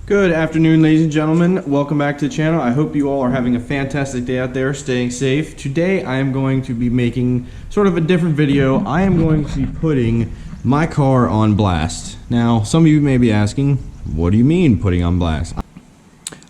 Good afternoon, ladies and gentlemen. Welcome back to the channel. I hope you all are having a fantastic day out there, staying safe. Today I am going to be making sort of a different video. I am going to be putting my car on blast. Now, some of you may be asking, what do you mean putting on blast?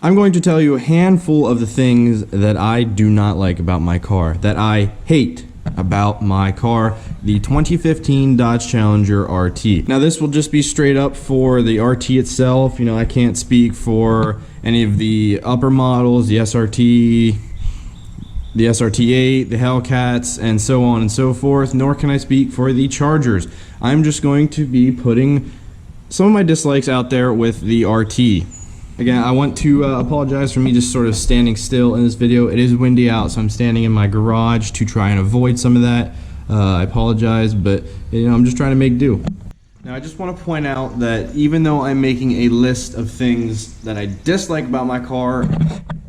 I'm going to tell you a handful of the things that I do not like about my car, that I hate about my car, the 2015 Dodge Challenger RT. Now this will just be straight up for the RT itself. You know, I can't speak for any of the upper models, the SRT, the SRT8, the Hellcats, and so on and so forth, nor can I speak for the Chargers. I'm just going to be putting some of my dislikes out there with the RT. Again, I want to apologize for me just sort of standing still in this video. It is windy out, so I'm standing in my garage to try and avoid some of that. I apologize, but you know, I'm just trying to make do. Now, I just want to point out that even though I'm making a list of things that I dislike about my car,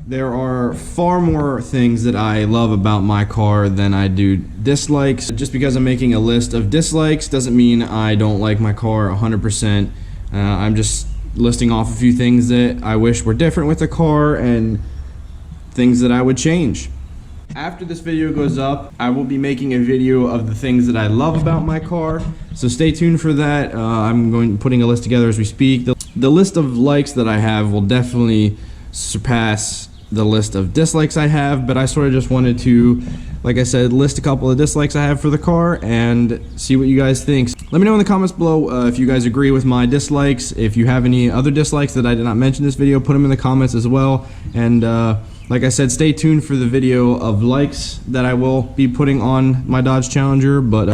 there are far more things that I love about my car than I do dislikes. Just because I'm making a list of dislikes doesn't mean I don't like my car 100%. I'm just listing off a few things that I wish were different with the car and things that I would change. After this video goes up, I will be making a video of the things that I love about my car, so stay tuned for that. I'm putting a list together as we speak. The list of likes that I have will definitely surpass the list of dislikes I have, but I sort of just wanted to, like I said, list a couple of dislikes I have for the car and see what you guys think. Let me know in the comments below if you guys agree with my dislikes. If you have any other dislikes that I did not mention in this video, put them in the comments as well. And like I said, stay tuned for the video of likes that I will be putting on my Dodge Challenger, but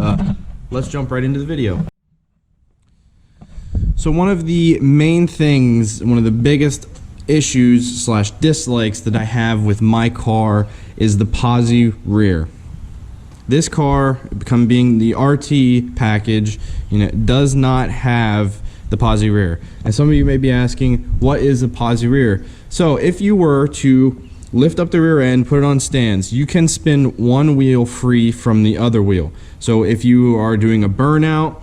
let's jump right into the video. So one of the main things, one of the biggest issues slash dislikes that I have with my car is the posi rear. This car, being the RT package, you know, does not have the posi rear. And some of you may be asking, what is a posi rear? So if you were to lift up the rear end, put it on stands, you can spin one wheel free from the other wheel. So if you are doing a burnout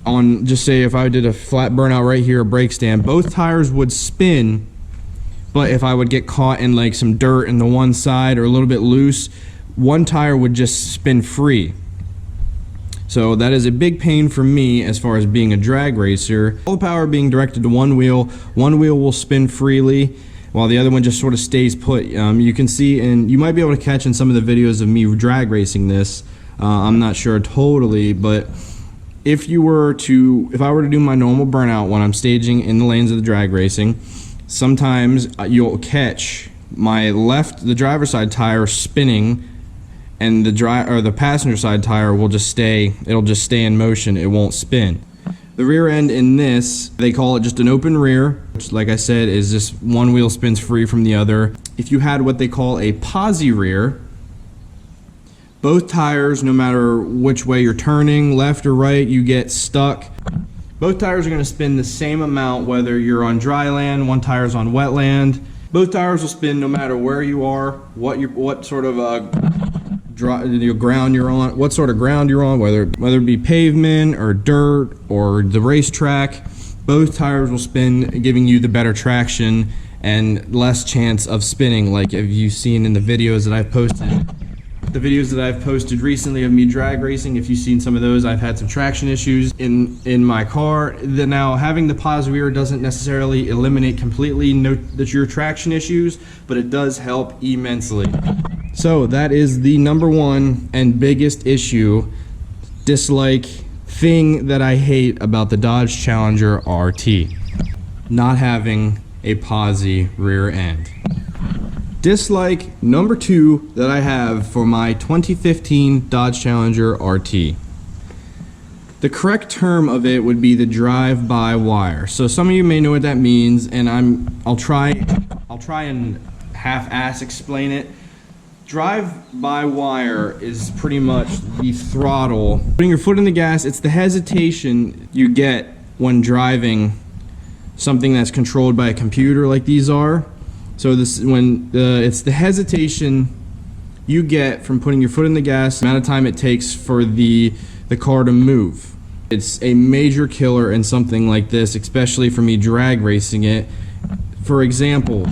on, just say if I did a flat burnout right here, a brake stand, both tires would spin, but if I would get caught in like some dirt in the one side or a little bit loose, one tire would just spin free. So that is a big pain for me as far as being a drag racer. All the power being directed to one wheel will spin freely while the other one just sort of stays put. You can see, and you might be able to catch in some of the videos of me drag racing this, I'm not sure totally, but if I were to do my normal burnout when I'm staging in the lanes of the drag racing, sometimes you'll catch the driver's side tire spinning, and the passenger side tire will just stay. It'll just stay in motion. It won't spin. The rear end in this, they call it just an open rear, which, like I said, is just one wheel spins free from the other. If you had what they call a posi rear, both tires, no matter which way you're turning, left or right, you get stuck. Both tires are going to spin the same amount whether you're on dry land, one tire's on wet land. Both tires will spin no matter where you are, what sort of ground you're on, what sort of ground you're on, whether it be pavement or dirt or the racetrack. Both tires will spin, giving you the better traction and less chance of spinning, like if you've seen in the videos that I've posted. The videos that I've posted recently of me drag racing, if you've seen some of those, I've had some traction issues in my car. Now, having the posi rear doesn't necessarily eliminate completely your traction issues, but it does help immensely. So that is the number one and biggest dislike thing that I hate about the Dodge Challenger RT, not having a posi rear end. Dislike number two that I have for my 2015 Dodge Challenger RT. The correct term of it would be the drive-by-wire. So some of you may know what that means, and I'll try and half-ass explain it. Drive-by-wire is pretty much the throttle. Putting your foot in the gas, it's the hesitation you get when driving something that's controlled by a computer like these are. So it's the hesitation you get from putting your foot in the gas, the amount of time it takes for the car to move. It's a major killer in something like this, especially for me drag racing it. For example,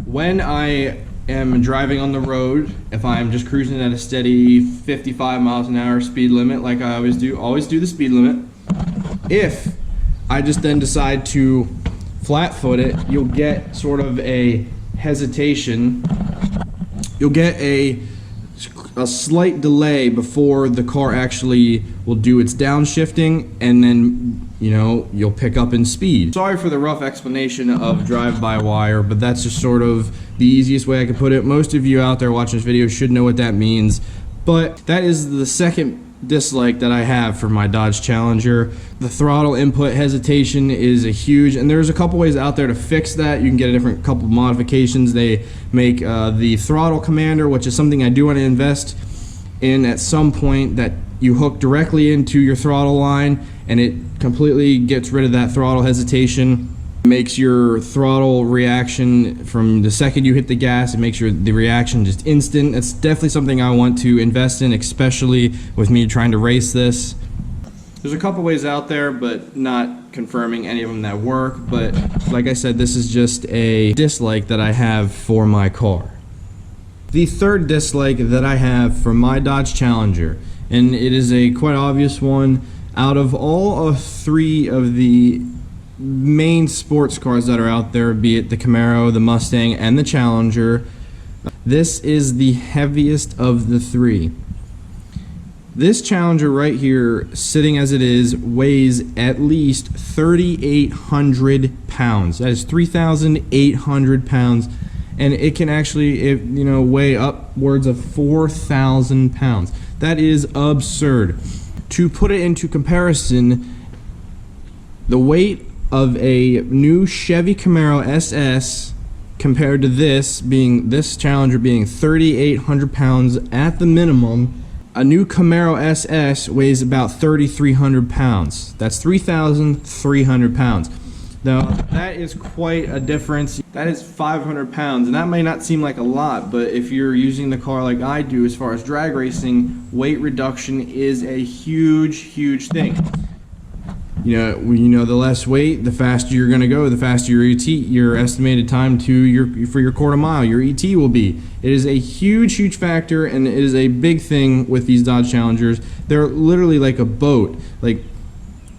when I am driving on the road, if I'm just cruising at a steady 55 miles an hour speed limit, like I always do the speed limit, if I just then decide to flat foot it, you'll get sort of a hesitation. You'll get a slight delay before the car actually will do its downshifting, and then you'll pick up in speed. Sorry for the rough explanation of drive-by-wire, but that's just sort of the easiest way I could put it. Most of you out there watching this video should know what that means, but that is the second dislike that I have for my Dodge Challenger. The throttle input hesitation is a huge, and there's a couple ways out there to fix that. You can get a different couple modifications. They make the throttle commander, which is something I do want to invest in at some point, that you hook directly into your throttle line and it completely gets rid of that throttle hesitation. Makes your throttle reaction from the second you hit the gas, it makes the reaction just instant. That's definitely something I want to invest in, especially with me trying to race this. There's a couple ways out there, but not confirming any of them that work. But like I said, this is just a dislike that I have for my car. The third dislike that I have for my Dodge Challenger, and it is a quite obvious one, out of all of three of the main sports cars that are out there, be it the Camaro, the Mustang, and the Challenger, this is the heaviest of the three. This Challenger right here, sitting as it is, weighs at least 3,800 pounds. That is 3,800 pounds, and it can actually, weigh upwards of 4,000 pounds. That is absurd. To put it into comparison, the weight of a new Chevy Camaro SS compared to this Challenger being 3,800 pounds at the minimum, a new Camaro SS weighs about 3,300 pounds. That's 3,300 pounds. Now, that is quite a difference. That is 500 pounds, and that may not seem like a lot, but if you're using the car like I do as far as drag racing, weight reduction is a huge thing. The less weight, the faster you're going to go, the faster your estimated time for your quarter mile, your ET will be. It is a huge factor, and it is a big thing with these Dodge Challengers. They're literally like a boat. Like,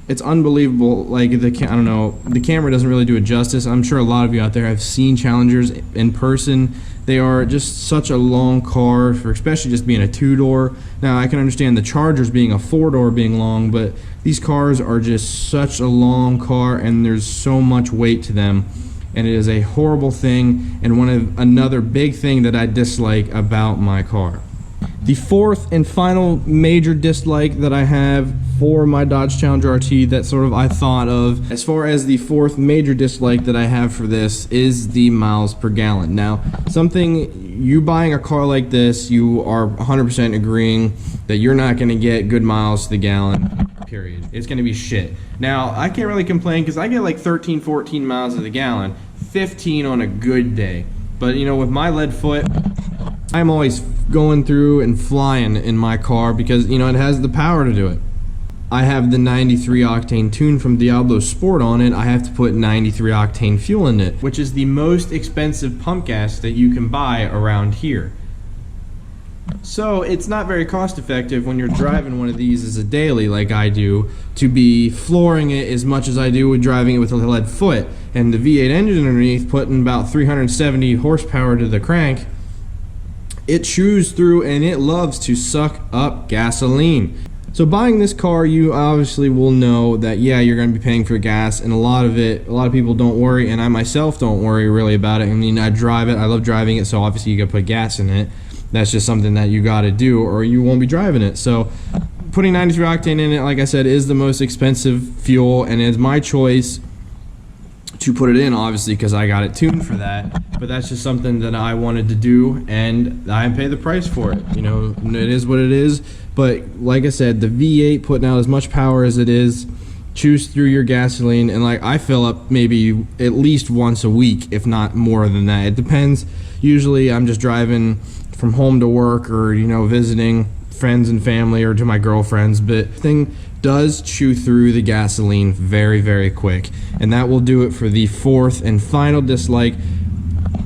it's unbelievable. Like, I don't know, the camera doesn't really do it justice. I'm sure a lot of you out there have seen Challengers in person. They are just such a long car, for especially just being a two-door. Now, I can understand the Chargers being a four-door being long, but these cars are just such a long car, and there's so much weight to them, and it is a horrible thing, and another big thing that I dislike about my car. The fourth and final major dislike that I have for my Dodge Challenger RT that sort of I thought of as far as the fourth major dislike that I have for this is the miles per gallon. Now, you buying a car like this, you are 100% agreeing that you're not going to get good miles to the gallon, period. It's going to be shit. Now, I can't really complain because I get like 13, 14 miles to the gallon, 15 on a good day. But with my lead foot, I'm always going through and flying in my car because it has the power to do it. I have the 93 octane tune from Diablo Sport on it. I have to put 93 octane fuel in it, which is the most expensive pump gas that you can buy around here. So it's not very cost effective when you're driving one of these as a daily like I do to be flooring it as much as I do with driving it with a lead foot. And the V8 engine underneath, putting about 370 horsepower to the crank, it chews through and it loves to suck up gasoline. So buying this car, you obviously will know that, yeah, you're going to be paying for gas, and a lot of people don't worry, and I myself don't worry really about it. I mean, I drive it, I love driving it, so obviously you got to put gas in it. That's just something that you got to do, or you won't be driving it. So putting 93 octane in it, like I said, is the most expensive fuel, and it's my choice to put it in, obviously, because I got it tuned for that. But that's just something that I wanted to do, and I pay the price for it. It is what it is. But like I said, the V8 putting out as much power as it is, chews through your gasoline, and I fill up maybe at least once a week, if not more than that. It depends. Usually I'm just driving from home to work, or visiting friends and family, or to my girlfriend's. But the thing does chew through the gasoline very, very quick. And that will do it for the fourth and final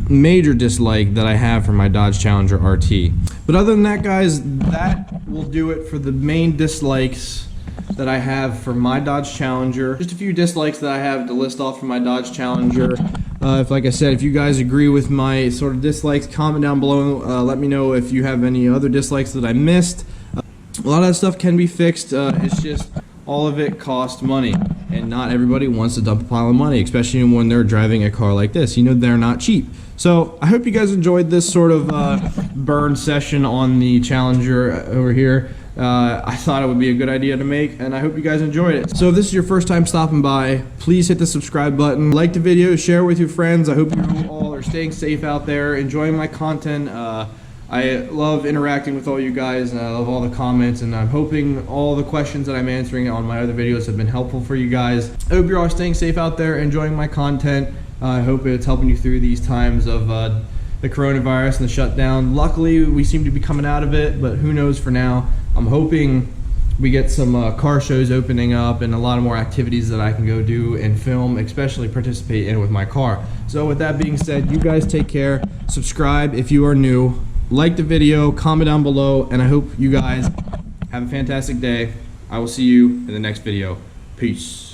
major dislike that I have for my Dodge Challenger RT. But other than that, guys, that will do it for the main dislikes that I have for my Dodge Challenger. Just a few dislikes that I have to list off for my Dodge Challenger. Like I said, if you guys agree with my sort of dislikes, comment down below. Let me know if you have any other dislikes that I missed. A lot of that stuff can be fixed. It's just all of it costs money, and not everybody wants to dump a pile of money, especially when they're driving a car like this. You know, they're not cheap. So I hope you guys enjoyed this sort of burn session on the Challenger over here. I thought it would be a good idea to make, and I hope you guys enjoyed it. So if this is your first time stopping by, please hit the subscribe button, like the video, share with your friends. I hope you all are staying safe out there, enjoying my content. I love interacting with all you guys, and I love all the comments, and I'm hoping all the questions that I'm answering on my other videos have been helpful for you guys. I hope you're all staying safe out there, enjoying my content. I hope it's helping you through these times of the coronavirus and the shutdown. Luckily, we seem to be coming out of it, but who knows for now. I'm hoping we get some car shows opening up and a lot of more activities that I can go do and film, especially participate in with my car. So with that being said, you guys take care. Subscribe if you are new. Like the video, comment down below, and I hope you guys have a fantastic day. I will see you in the next video. Peace.